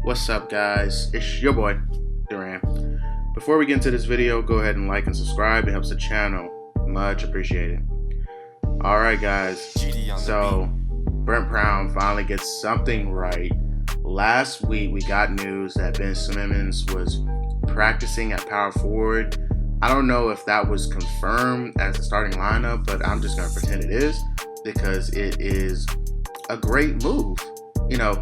What's up, guys? It's your boy, Duran. Before we get into this video, go ahead and like and subscribe. It helps the channel. Much appreciated. Alright, guys. So, Brent Brown finally gets something right. Last week, we got news that Ben Simmons was practicing at power forward. I don't know if that was confirmed as the starting lineup, but I'm just going to pretend it is because it is a great move. You know,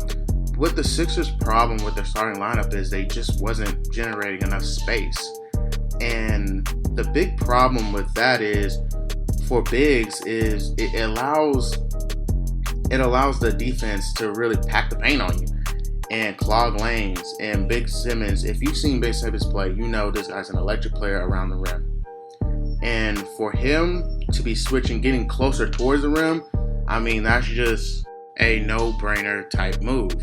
what the Sixers' problem with their starting lineup is they just wasn't generating enough space. And the big problem with that is for bigs is it allows the defense to really pack the paint on you and clog lanes. And Big Simmons, if you've seen Big Simmons play, you know this guy's an electric player around the rim. And for him to be switching, getting closer towards the rim, I mean, that's just a no-brainer type move.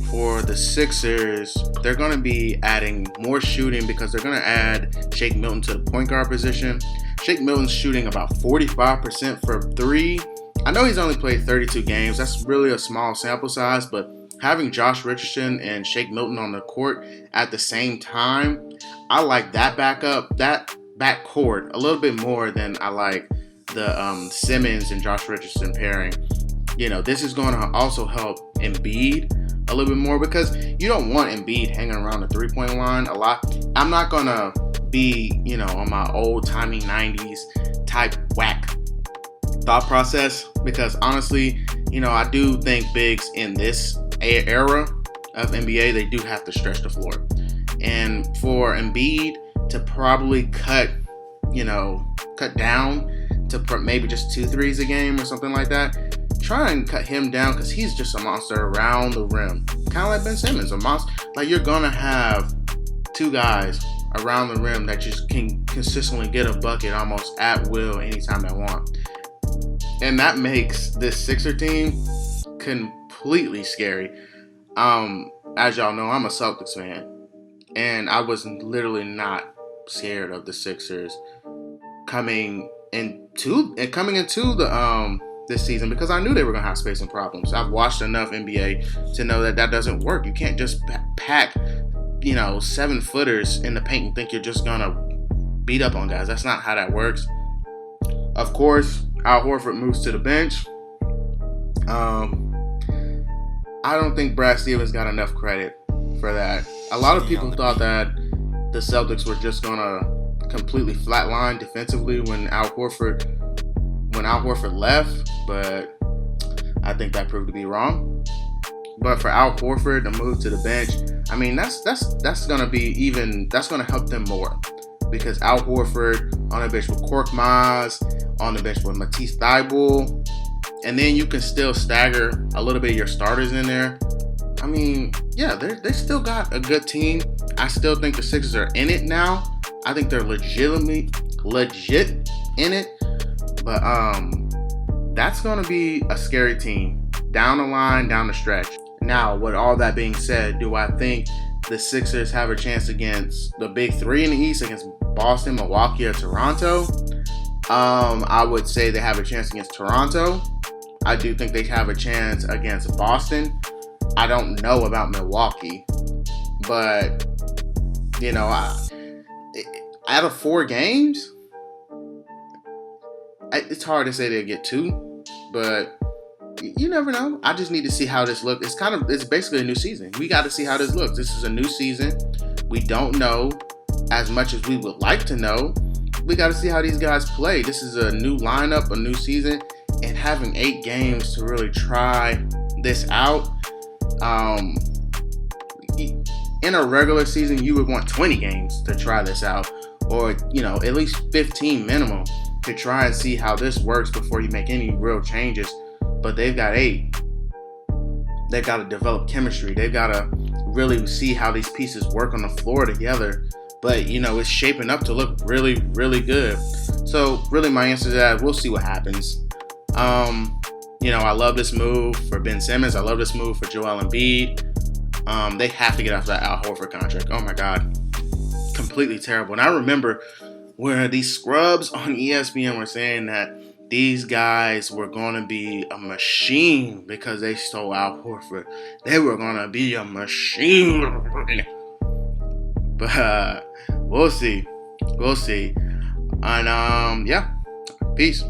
For the Sixers, they're going to be adding more shooting because they're going to add Shake Milton to the point guard position. Shake Milton's shooting about 45% for three. I know he's only played 32 games. That's really a small sample size, but having Josh Richardson and Shake Milton on the court at the same time, I like that backcourt a little bit more than I like the Simmons and Josh Richardson pairing. You know, this is going to also help Embiid a little bit more because you don't want Embiid hanging around the three-point line a lot. I'm not going to be, on my old-timey 90s type whack thought process because honestly, I do think bigs in this era of NBA, they do have to stretch the floor. And for Embiid to probably cut down to maybe just 2 threes a game or something like that, try and cut him down because he's just a monster around the rim. Kind of like Ben Simmons, a monster. Like, you're going to have 2 guys around the rim that just can consistently get a bucket almost at will anytime they want. And that makes this Sixer team completely scary. As y'all know, I'm a Celtics fan. And I was literally not scared of the Sixers coming into the this season because I knew they were going to have spacing problems. I've watched enough NBA to know that doesn't work. You can't just pack, 7-footers in the paint and think you're just going to beat up on guys. That's not how that works. Of course, Al Horford moves to the bench. I don't think Brad Stevens got enough credit for that. A lot of people thought that the Celtics were just going to completely flatline defensively when Al Horford left, but I think that proved to be wrong. But for Al Horford to move to the bench, I mean, that's gonna help them more because Al Horford on the bench with Korkmaz, on the bench with Matisse Thybulle, and then you can still stagger a little bit of your starters in there. I mean, yeah, they still got a good team. I still think the Sixers are in it now. I think they're legit in it. But that's going to be a scary team down the line, down the stretch. Now, with all that being said, do I think the Sixers have a chance against the big three in the East, against Boston, Milwaukee, or Toronto? I would say they have a chance against Toronto. I do think they have a chance against Boston. I don't know about Milwaukee, but, out of 4 games, it's hard to say they'll get 2, but you never know. I just need to see how this looks. It's basically a new season. We got to see how this looks. This is a new season. We don't know as much as we would like to know. We got to see how these guys play. This is a new lineup, a new season, and having 8 games to really try this out. In a regular season, you would want 20 games to try this out, or at least 15 minimum to try and see how this works before you make any real changes. But they've got 8. They've got to develop chemistry. They've got to really see how these pieces work on the floor together. But, it's shaping up to look really, really good. So, really, my answer to that, we'll see what happens. I love this move for Ben Simmons. I love this move for Joel Embiid. They have to get off that Al Horford contract. Oh, my God. Completely terrible. And I remember where these scrubs on ESPN were saying that these guys were going to be a machine because they stole Al Horford. They were going to be a machine. But we'll see. We'll see. And yeah, peace.